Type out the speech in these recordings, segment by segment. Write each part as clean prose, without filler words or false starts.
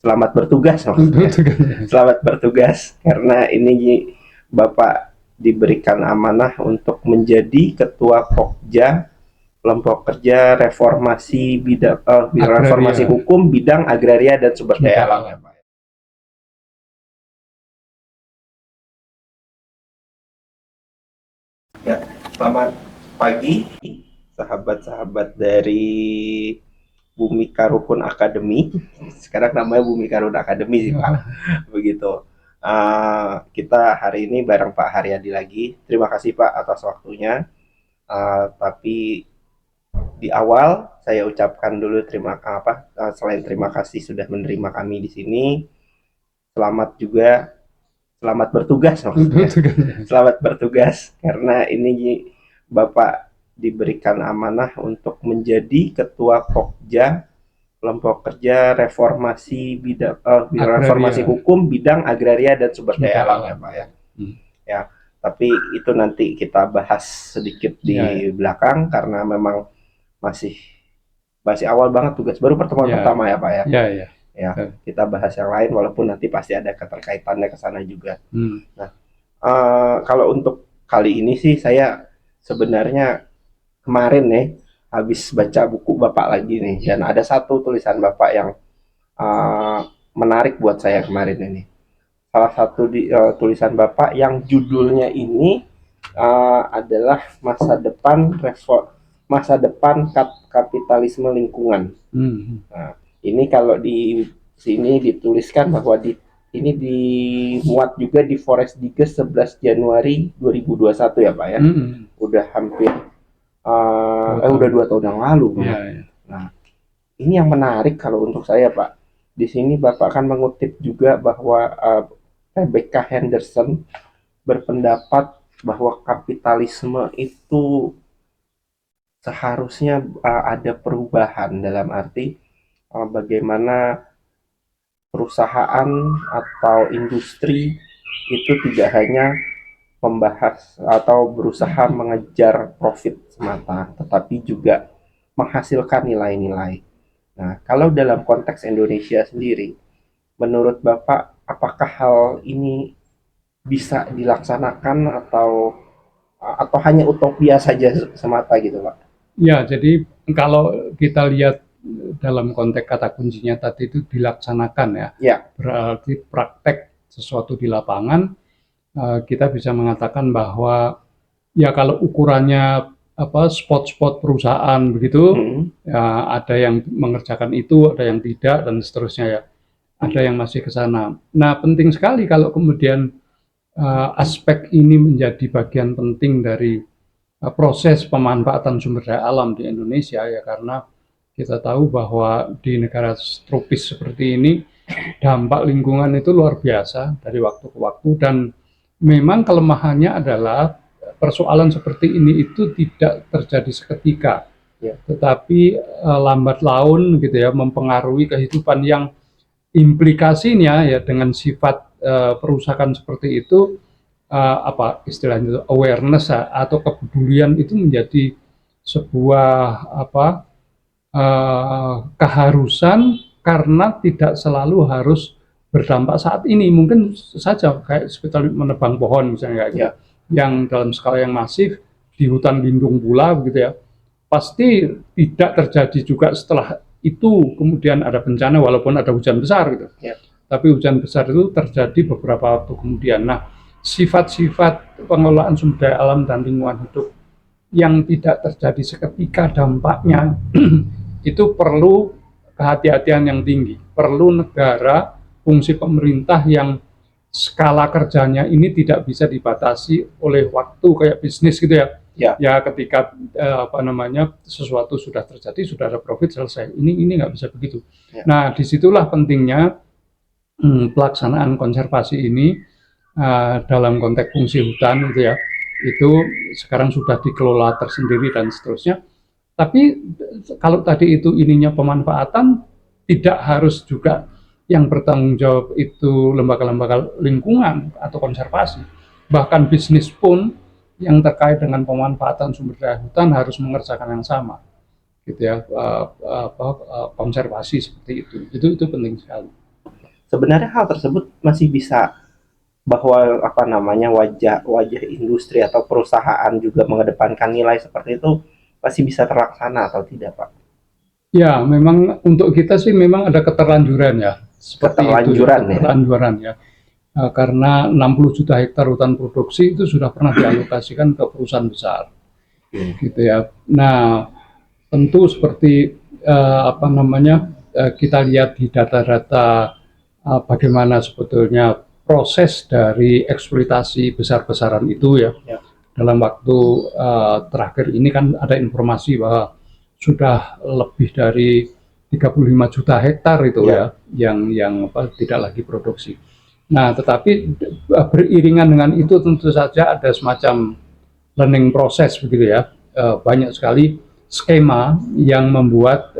Selamat bertugas maksudnya. Selamat bertugas karena ini Bapak diberikan amanah untuk menjadi Ketua Pokja Kelompok Kerja Reformasi Reformasi Hukum Bidang Agraria dan Sumber Daya Alam ya Pak. Ya, selamat pagi sahabat-sahabat dari Bumi Karuhun Academy. Sekarang namanya Bumi Karuhun Academy sih Pak. Begitu. Kita hari ini bareng Pak Haryadi lagi. Terima kasih Pak atas waktunya. Tapi di awal saya ucapkan dulu selain terima kasih sudah menerima kami di sini. Selamat bertugas maksudnya. Selamat bertugas karena ini Bapak diberikan amanah untuk menjadi Ketua Pokja Kelompok Kerja Reformasi Hukum Bidang Agraria dan Sumber Daya Alam ya Pak ya. Ya, tapi itu nanti kita bahas sedikit di belakang karena memang masih awal banget tugas, baru pertemuan pertama ya Pak ya. Ya, kita bahas yang lain walaupun nanti pasti ada keterkaitannya ke sana juga. Nah, kalau untuk kali ini sih saya sebenarnya kemarin nih habis baca buku Bapak lagi nih, dan ada satu tulisan Bapak yang menarik buat saya kemarin ini. Salah satu tulisan Bapak yang judulnya ini adalah masa depan kapitalisme lingkungan. Nah, ini kalau di sini dituliskan bahwa ini dimuat juga di Forest Digest 11 Januari 2021 ya Pak ya. Udah hampir udah 2 tahun yang lalu. Nah, ini yang menarik kalau untuk saya Pak. Di sini Bapak akan mengutip juga bahwa Rebecca Henderson berpendapat bahwa kapitalisme itu seharusnya ada perubahan, dalam arti bagaimana perusahaan atau industri itu tidak hanya membahas atau berusaha mengejar profit semata, tetapi juga menghasilkan nilai-nilai. Nah, kalau dalam konteks Indonesia sendiri, menurut Bapak, apakah hal ini bisa dilaksanakan atau hanya utopia saja semata gitu Pak? Ya, jadi kalau kita lihat dalam konteks kata kuncinya tadi itu dilaksanakan ya. Berarti praktek sesuatu di lapangan, kita bisa mengatakan bahwa ya kalau ukurannya spot-spot perusahaan begitu, ya ada yang mengerjakan itu, ada yang tidak dan seterusnya ya. Ada yang masih ke sana. Nah, penting sekali kalau kemudian aspek ini menjadi bagian penting dari proses pemanfaatan sumber daya alam di Indonesia ya, karena kita tahu bahwa di negara tropis seperti ini dampak lingkungan itu luar biasa dari waktu ke waktu, dan memang kelemahannya adalah persoalan seperti ini itu tidak terjadi seketika, tetapi lambat laun gitu ya, mempengaruhi kehidupan yang implikasinya ya dengan sifat perusahaan seperti itu, apa istilahnya, awareness atau kepedulian itu menjadi sebuah keharusan, karena tidak selalu harus berdampak saat ini. Mungkin saja kayak seperti menebang pohon misalnya kayak gitu, yang dalam skala yang masif di hutan lindung pula begitu ya, pasti tidak terjadi juga setelah itu kemudian ada bencana walaupun ada hujan besar gitu. Tapi hujan besar itu terjadi beberapa waktu kemudian. Nah, sifat-sifat pengelolaan sumber daya alam dan lingkungan hidup yang tidak terjadi seketika dampaknya itu perlu kehati-hatian yang tinggi, perlu negara, fungsi pemerintah yang skala kerjanya ini tidak bisa dibatasi oleh waktu kayak bisnis gitu ya. Ya ketika sesuatu sudah terjadi, sudah ada profit, selesai. Ini nggak bisa begitu. Nah, disitulah pentingnya pelaksanaan konservasi ini dalam konteks fungsi hutan gitu ya, itu sekarang sudah dikelola tersendiri dan seterusnya. Tapi kalau tadi itu ininya pemanfaatan, tidak harus juga yang bertanggung jawab itu lembaga-lembaga lingkungan atau konservasi. Bahkan bisnis pun yang terkait dengan pemanfaatan sumber daya hutan harus mengerjakan yang sama, gitu ya, konservasi seperti itu penting sekali. sebenarnya hal tersebut masih bisa, bahwa apa namanya, wajah industri atau perusahaan juga mengedepankan nilai seperti itu masih bisa terlaksana atau tidak, Pak? Ya, memang untuk kita sih memang ada keterlanjuran ya, seperti itu ya, keterlanjuran ya. Karena 60 juta hektar hutan produksi itu sudah pernah dialokasikan ke perusahaan besar, gitu ya. Nah, tentu seperti apa namanya, kita lihat di data-data bagaimana sebetulnya proses dari eksploitasi besar-besaran itu ya. Dalam waktu terakhir ini kan ada informasi bahwa sudah lebih dari 35 juta hektar itu ya, yang tidak lagi produksi. Nah, tetapi beriringan dengan itu tentu saja ada semacam learning proses begitu ya. Banyak sekali skema yang membuat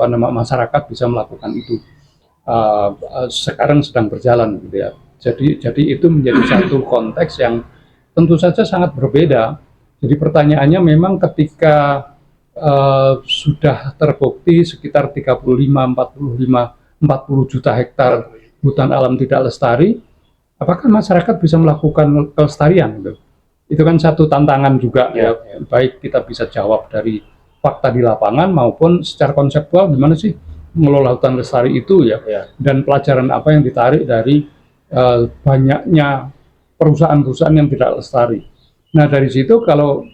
masyarakat bisa melakukan itu. Sekarang sedang berjalan gitu ya. Jadi itu menjadi satu konteks yang tentu saja sangat berbeda. Jadi pertanyaannya memang ketika sudah terbukti sekitar 35-40 juta hektar hutan alam tidak lestari, apakah masyarakat bisa melakukan kelestarian? Gitu? Itu kan satu tantangan juga ya. Baik kita bisa jawab dari fakta di lapangan maupun secara konseptual gimana sih mengelola hutan lestari itu ya. Dan pelajaran apa yang ditarik dari banyaknya perusahaan-perusahaan yang tidak lestari. Nah dari situ kalau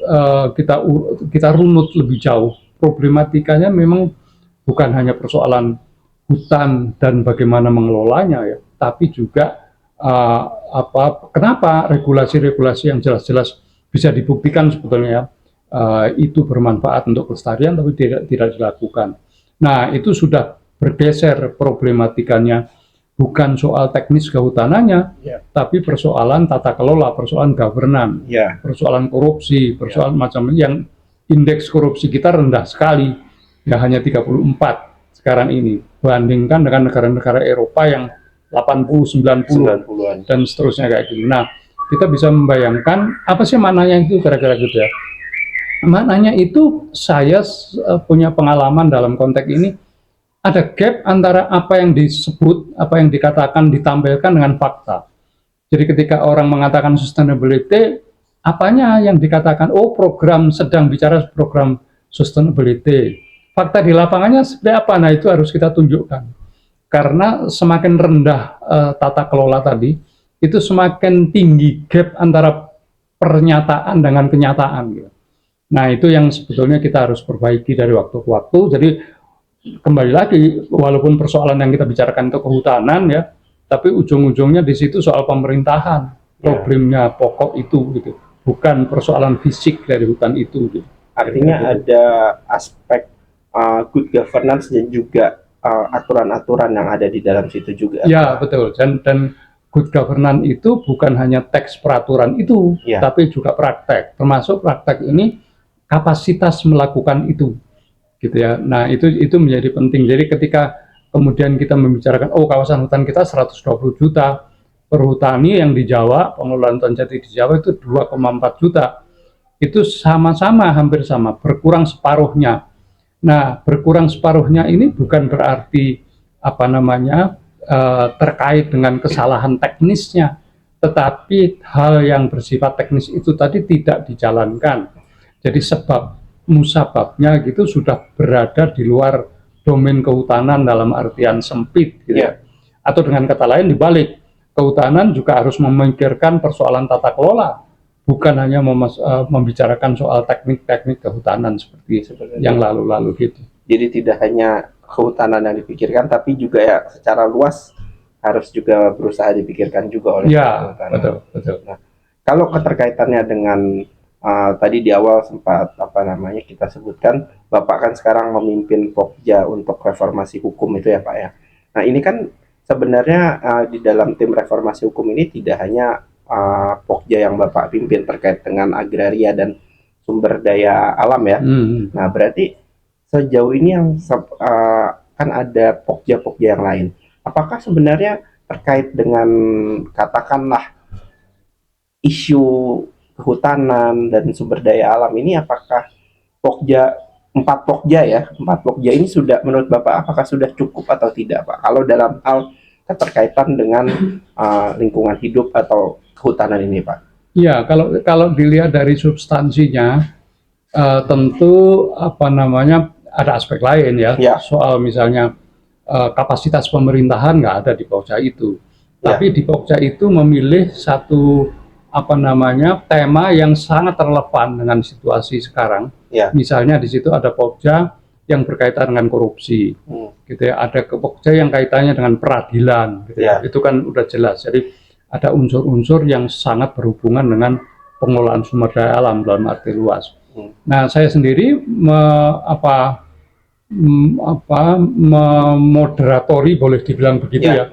kita runut lebih jauh, problematikanya memang bukan hanya persoalan hutan dan bagaimana mengelolanya ya, tapi juga kenapa regulasi-regulasi yang jelas-jelas bisa dibuktikan sebetulnya itu bermanfaat untuk kelestarian tapi tidak dilakukan. Nah itu sudah bergeser problematikanya, bukan soal teknis kehutanannya, tapi persoalan tata kelola, persoalan governance, persoalan korupsi, persoalan macam yang indeks korupsi kita rendah sekali, ya hanya 34 sekarang ini, bandingkan dengan negara-negara Eropa yang 80, 90 dan seterusnya kayak gitu. Nah, kita bisa membayangkan apa sih maknanya itu kira-kira gitu ya. Maknanya itu saya punya pengalaman dalam konteks ini, ada gap antara apa yang disebut, apa yang dikatakan, ditampilkan dengan fakta. Jadi ketika orang mengatakan sustainability, apanya yang dikatakan, oh program sedang bicara program sustainability. Fakta di lapangannya seperti apa? Nah itu harus kita tunjukkan. Karena semakin rendah tata kelola tadi, itu semakin tinggi gap antara pernyataan dengan kenyataan. Gitu. Nah itu yang sebetulnya kita harus perbaiki dari waktu ke waktu. Jadi kembali lagi, walaupun persoalan yang kita bicarakan itu kehutanan ya, tapi ujung-ujungnya di situ soal pemerintahan, problemnya pokok itu gitu, bukan persoalan fisik dari hutan itu. Gitu. Artinya ada aspek good governance dan juga aturan-aturan yang ada di dalam situ juga. Ya betul, dan good governance itu bukan hanya teks peraturan itu, tapi juga praktek, termasuk praktek ini kapasitas melakukan itu. Gitu ya. Nah, itu menjadi penting. Jadi ketika kemudian kita membicarakan kawasan hutan kita 120 juta, perhutani yang di Jawa, pengelolaan hutan jati di Jawa itu 2,4 juta. Itu sama-sama hampir sama, berkurang separuhnya. Nah, berkurang separuhnya ini bukan berarti terkait dengan kesalahan teknisnya, tetapi hal yang bersifat teknis itu tadi tidak dijalankan. Jadi musababnya gitu sudah berada di luar domain kehutanan dalam artian sempit gitu. Atau dengan kata lain dibalik, kehutanan juga harus memikirkan persoalan tata kelola, bukan hanya membicarakan soal teknik-teknik kehutanan seperti yang lalu-lalu gitu. Jadi tidak hanya kehutanan yang dipikirkan, tapi juga ya secara luas harus juga berusaha dipikirkan juga oleh kehutanan. Betul. Nah, kalau keterkaitannya dengan tadi di awal sempat kita sebutkan, Bapak kan sekarang memimpin Pokja untuk reformasi hukum itu ya Pak ya. Nah ini kan sebenarnya di dalam tim reformasi hukum ini tidak hanya Pokja yang Bapak pimpin terkait dengan agraria dan sumber daya alam ya. Nah berarti sejauh ini yang kan ada Pokja-Pokja yang lain. Apakah sebenarnya terkait dengan katakanlah isu kehutanan dan sumber daya alam ini, apakah empat Pokja ini sudah, menurut Bapak apakah sudah cukup atau tidak Pak? Kalau dalam hal keterkaitan dengan lingkungan hidup atau kehutanan ini, Pak? Ya, kalau dilihat dari substansinya, tentu ada aspek lain ya. Soal misalnya kapasitas pemerintahan nggak ada di Pokja itu. Tapi di Pokja itu memilih satu tema yang sangat relevan dengan situasi sekarang. Misalnya di situ ada Pokja yang berkaitan dengan korupsi, gitu ya. Ada Pokja yang kaitannya dengan peradilan, gitu ya. Itu kan udah jelas. Jadi ada unsur-unsur yang sangat berhubungan dengan pengelolaan sumber daya alam dalam arti luas. Nah, saya sendiri memoderatori, boleh dibilang begitu ya,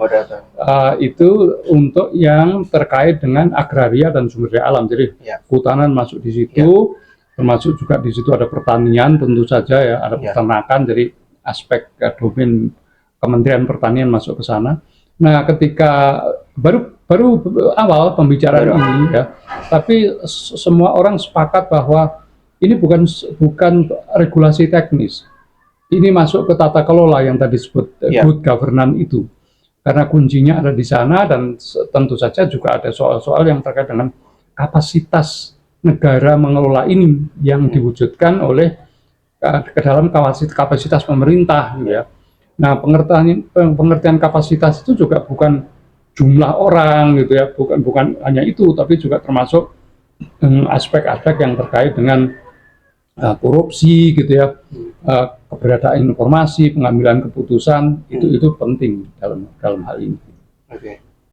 itu untuk yang terkait dengan agraria dan sumber daya alam. Jadi kehutanan masuk di situ, termasuk juga di situ ada pertanian tentu saja ya, ada peternakan, jadi aspek domain Kementerian Pertanian masuk ke sana. Nah, ketika baru awal pembicaraan ini ya, tapi semua orang sepakat bahwa ini bukan regulasi teknis. Ini masuk ke tata kelola yang tadi disebut good governance itu. Karena kuncinya ada di sana, dan tentu saja juga ada soal-soal yang terkait dengan kapasitas negara mengelola ini yang diwujudkan oleh ke dalam kapasitas pemerintah, gitu ya. Nah, pengertian kapasitas itu juga bukan jumlah orang, gitu ya, bukan hanya itu, tapi juga termasuk aspek-aspek yang terkait dengan korupsi, gitu ya, keberadaan informasi, pengambilan keputusan, itu penting dalam hal ini.